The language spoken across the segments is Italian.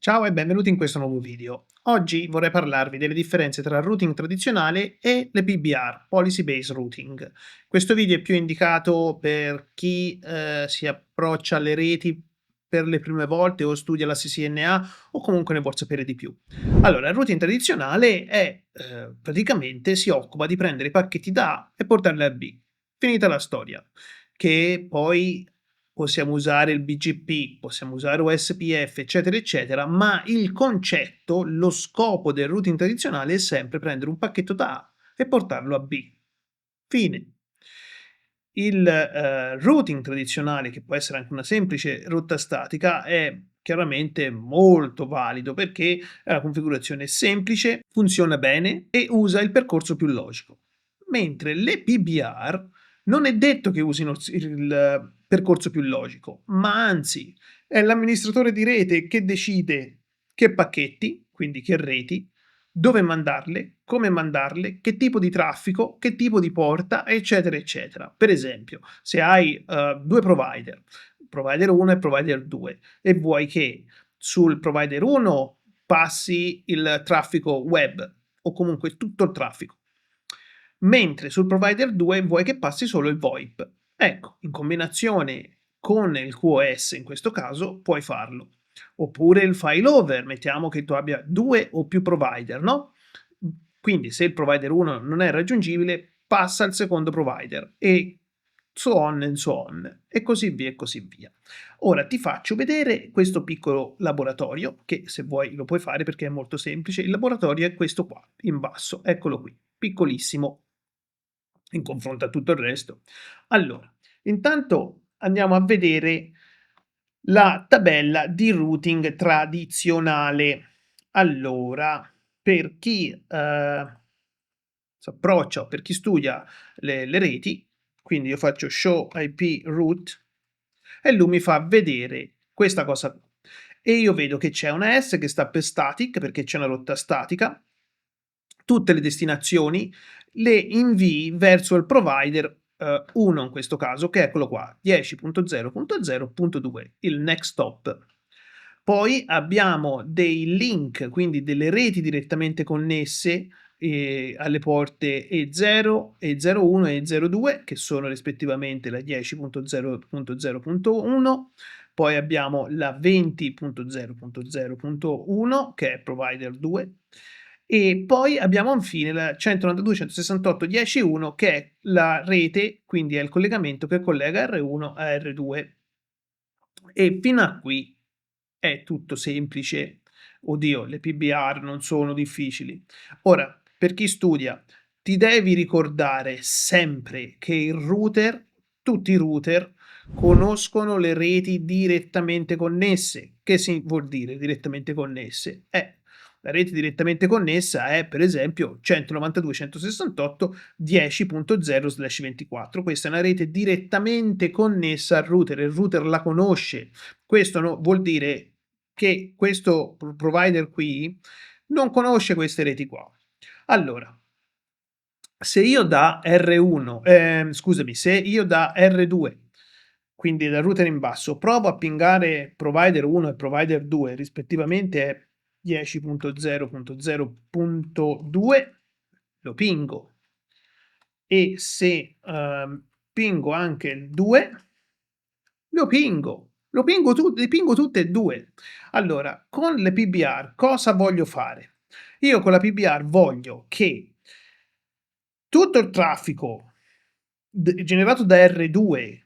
Ciao e benvenuti in questo nuovo video. Oggi vorrei parlarvi delle differenze tra il routing tradizionale e le PBR, Policy Based Routing. Questo video è più indicato per chi si approccia alle reti per le prime volte o studia la CCNA o comunque ne vuol sapere di più. Allora, il routing tradizionale praticamente si occupa di prendere i pacchetti da A e portarli a B. Finita la storia, che poi possiamo usare il BGP, possiamo usare OSPF, eccetera, eccetera, ma il concetto, lo scopo del routing tradizionale è sempre prendere un pacchetto da A e portarlo a B. Fine. Il routing tradizionale, che può essere anche una semplice rotta statica, è chiaramente molto valido perché la configurazione è semplice, funziona bene e usa il percorso più logico. Mentre le PBR non è detto che usino il percorso più logico, ma anzi è l'amministratore di rete che decide che pacchetti, quindi che reti, dove mandarle, come mandarle, che tipo di traffico, che tipo di porta, eccetera, eccetera. Per esempio, se hai due provider 1 e provider 2, e vuoi che sul provider 1 passi il traffico web o comunque tutto il traffico, mentre sul provider 2 vuoi che passi solo il VoIP. Ecco, in combinazione con il QoS in questo caso puoi farlo. Oppure il failover, mettiamo che tu abbia due o più provider, no? Quindi se il provider 1 non è raggiungibile, passa al secondo provider e so on and so on, e così via e così via. Ora ti faccio vedere questo piccolo laboratorio, che se vuoi lo puoi fare perché è molto semplice. Il laboratorio è questo qua, in basso, eccolo qui, piccolissimo in confronto a tutto il resto. Allora, intanto andiamo a vedere la tabella di routing tradizionale. Allora, per chi si approccia o per chi studia le reti, quindi io faccio show IP route e lui mi fa vedere questa cosa qui. E io vedo che c'è una S che sta per static perché c'è una rotta statica. Tutte le destinazioni le invii verso il provider 1 in questo caso, che è eccolo qua, 10.0.0.2, il next hop. Poi abbiamo dei link, quindi delle reti direttamente connesse alle porte E0, E01 e E02, che sono rispettivamente la 10.0.0.1, poi abbiamo la 20.0.0.1, che è provider 2, e poi abbiamo infine la 192.168.10.1, che è la rete, quindi è il collegamento che collega R1 a R2. E fino a qui è tutto semplice. Oddio, le PBR non sono difficili. Ora, per chi studia, ti devi ricordare sempre che il router, tutti i router, conoscono le reti direttamente connesse. Che si vuol dire direttamente connesse? La rete direttamente connessa è per esempio 192.168.10.0/24. Questa è una rete direttamente connessa al router, il router la conosce. Questo vuol dire che questo provider qui non conosce queste reti qua. Allora, se io da R1, scusami, se io da R2, quindi dal router in basso, provo a pingare provider 1 e provider 2, rispettivamente 10.0.0.2, lo pingo. E se pingo anche il 2, li pingo tutte e due. Allora, con le PBR cosa voglio fare? Io con la PBR voglio che tutto il traffico generato da R2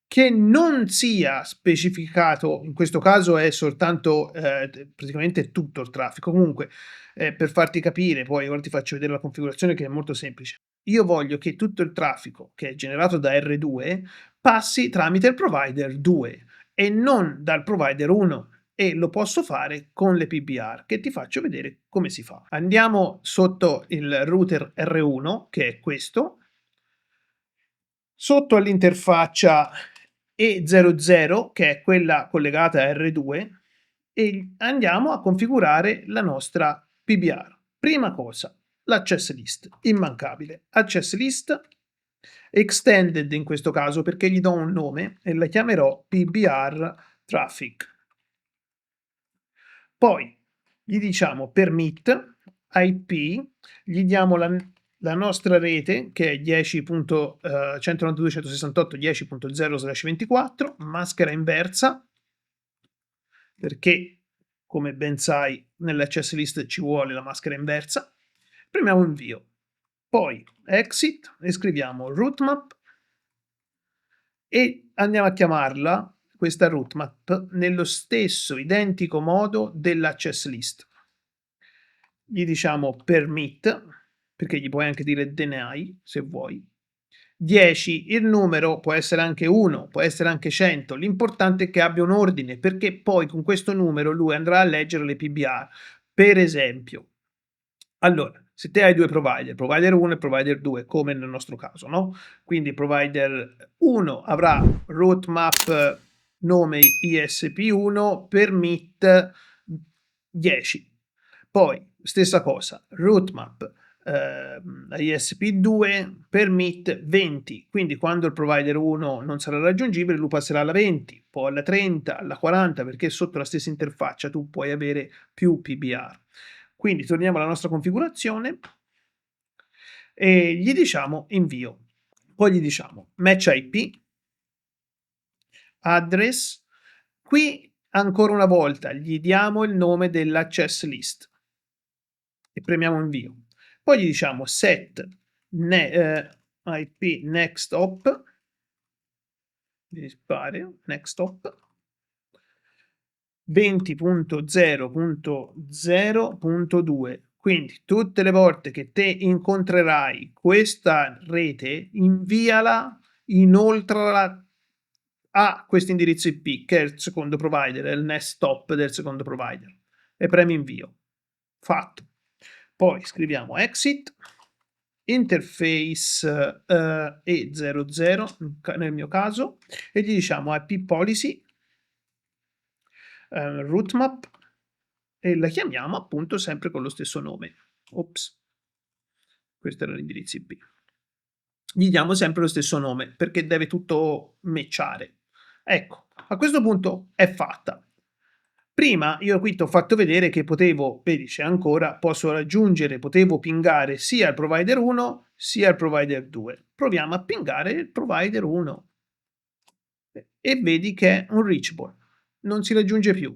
che non sia specificato, in questo caso è soltanto praticamente tutto il traffico. Comunque, per farti capire, poi ora ti faccio vedere la configurazione che è molto semplice. Io voglio che tutto il traffico che è generato da R2 passi tramite il provider 2 e non dal provider 1, e lo posso fare con le PBR, che ti faccio vedere come si fa. Andiamo sotto il router R1, che è questo, sotto all'interfaccia E00, che è quella collegata a R2, e andiamo a configurare la nostra PBR. Prima cosa, l'access list, immancabile. Access list extended in questo caso perché gli do un nome e la chiamerò PBR traffic. Poi gli diciamo permit IP, gli diamo la nostra rete che è 10.192.168.10.0/24, maschera inversa, perché come ben sai nell'access list ci vuole la maschera inversa. Premiamo invio, poi exit e scriviamo rootmap e andiamo a chiamarla questa rootmap nello stesso identico modo dell'access list. Gli diciamo permit, perché gli puoi anche dire deny se vuoi. 10, il numero può essere anche 1, può essere anche 100, l'importante è che abbia un ordine, perché poi con questo numero lui andrà a leggere le PBR. Per esempio, allora, se te hai due provider 1 e provider 2, come nel nostro caso, no? Quindi provider 1 avrà roadmap nome ISP1 permit 10. Poi, stessa cosa, roadmap ISP2 permit 20, quindi quando il provider 1 non sarà raggiungibile lui passerà alla 20, poi alla 30, alla 40, perché sotto la stessa interfaccia tu puoi avere più PBR. Quindi torniamo alla nostra configurazione e gli diciamo invio. Poi gli diciamo match IP, address. Qui ancora una volta gli diamo il nome dell'access list e premiamo invio. Poi gli diciamo set IP next hop, next hop 20.0.0.2. Quindi tutte le volte che te incontrerai questa rete, inviala, inoltrala a questo indirizzo IP che è il secondo provider, è il next hop del secondo provider e premi invio. Fatto. Poi scriviamo exit, interface E00 nel mio caso e gli diciamo IP policy rootmap e la chiamiamo appunto sempre con lo stesso nome. Ops, questo era l'indirizzo IP. Gli diamo sempre lo stesso nome perché deve tutto matchare. Ecco, a questo punto è fatta. Prima io qui ti ho fatto vedere che potevo, vedi c'è ancora, posso raggiungere, potevo pingare sia il provider 1 sia il provider 2. Proviamo a pingare il provider 1 e vedi che è un reachable, non si raggiunge più.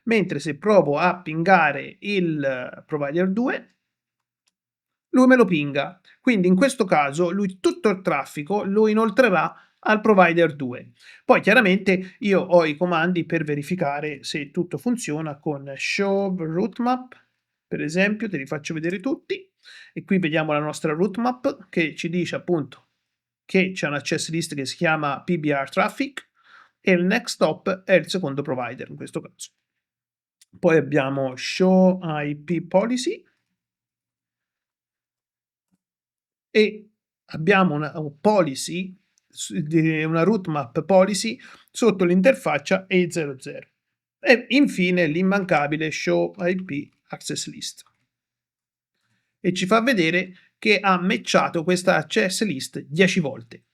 Mentre se provo a pingare il provider 2, lui me lo pinga. Quindi in questo caso lui tutto il traffico lo inoltrerà al provider 2. Poi chiaramente io ho i comandi per verificare se tutto funziona con show rootmap, per esempio, te li faccio vedere tutti e qui vediamo la nostra rootmap che ci dice appunto che c'è un access list che si chiama PBR traffic e il next stop è il secondo provider in questo caso. Poi abbiamo show IP policy e abbiamo una policy, una rootmap policy sotto l'interfaccia E00. E infine l'immancabile show IP access list. E ci fa vedere che ha matchato questa access list 10 volte.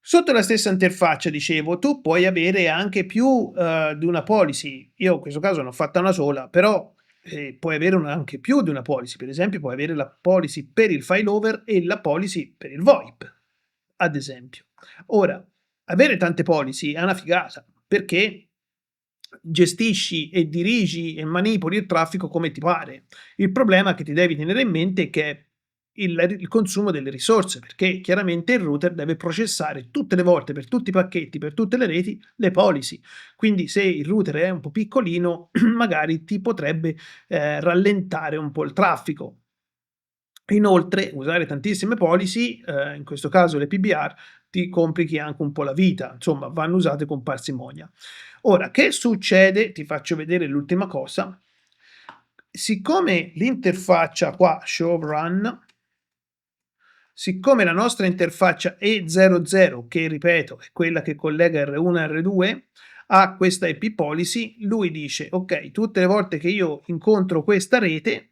Sotto la stessa interfaccia, dicevo, tu puoi avere anche più di una policy. Io in questo caso ne ho fatta una sola, però puoi avere anche più di una policy. Per esempio, puoi avere la policy per il failover e la policy per il VoIP, ad esempio. Ora, avere tante policy è una figata, perché gestisci e dirigi e manipoli il traffico come ti pare. Il problema che ti devi tenere in mente è che è il consumo delle risorse, perché chiaramente il router deve processare tutte le volte per tutti i pacchetti, per tutte le reti, le policy. Quindi se il router è un po' piccolino, magari ti potrebbe rallentare un po' il traffico. Inoltre, usare tantissime policy, in questo caso le PBR, ti complichi anche un po' la vita, insomma, vanno usate con parsimonia. Ora, che succede? Ti faccio vedere l'ultima cosa. Siccome l'interfaccia qua, show run, siccome la nostra interfaccia E00, che ripeto è quella che collega R1 e R2, ha questa IP policy, lui dice, ok, tutte le volte che io incontro questa rete,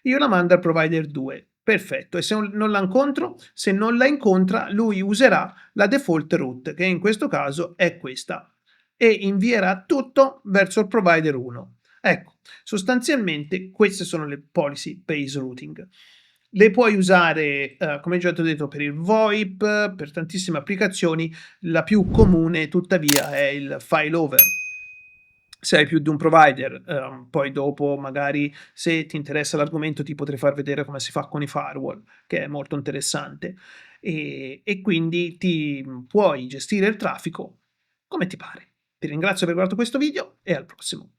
io la mando al provider 2. Perfetto, e se non la incontro, se non la incontra, lui userà la default route, che in questo caso è questa. e invierà tutto verso il provider 1. Ecco, sostanzialmente queste sono le policy based routing. Le puoi usare, come già ti ho detto, per il VoIP, per tantissime applicazioni. La più comune tuttavia è il failover. Se hai più di un provider, poi dopo magari se ti interessa l'argomento ti potrei far vedere come si fa con i firewall, che è molto interessante. E quindi puoi gestire il traffico come ti pare. Ti ringrazio per aver guardato questo video e al prossimo.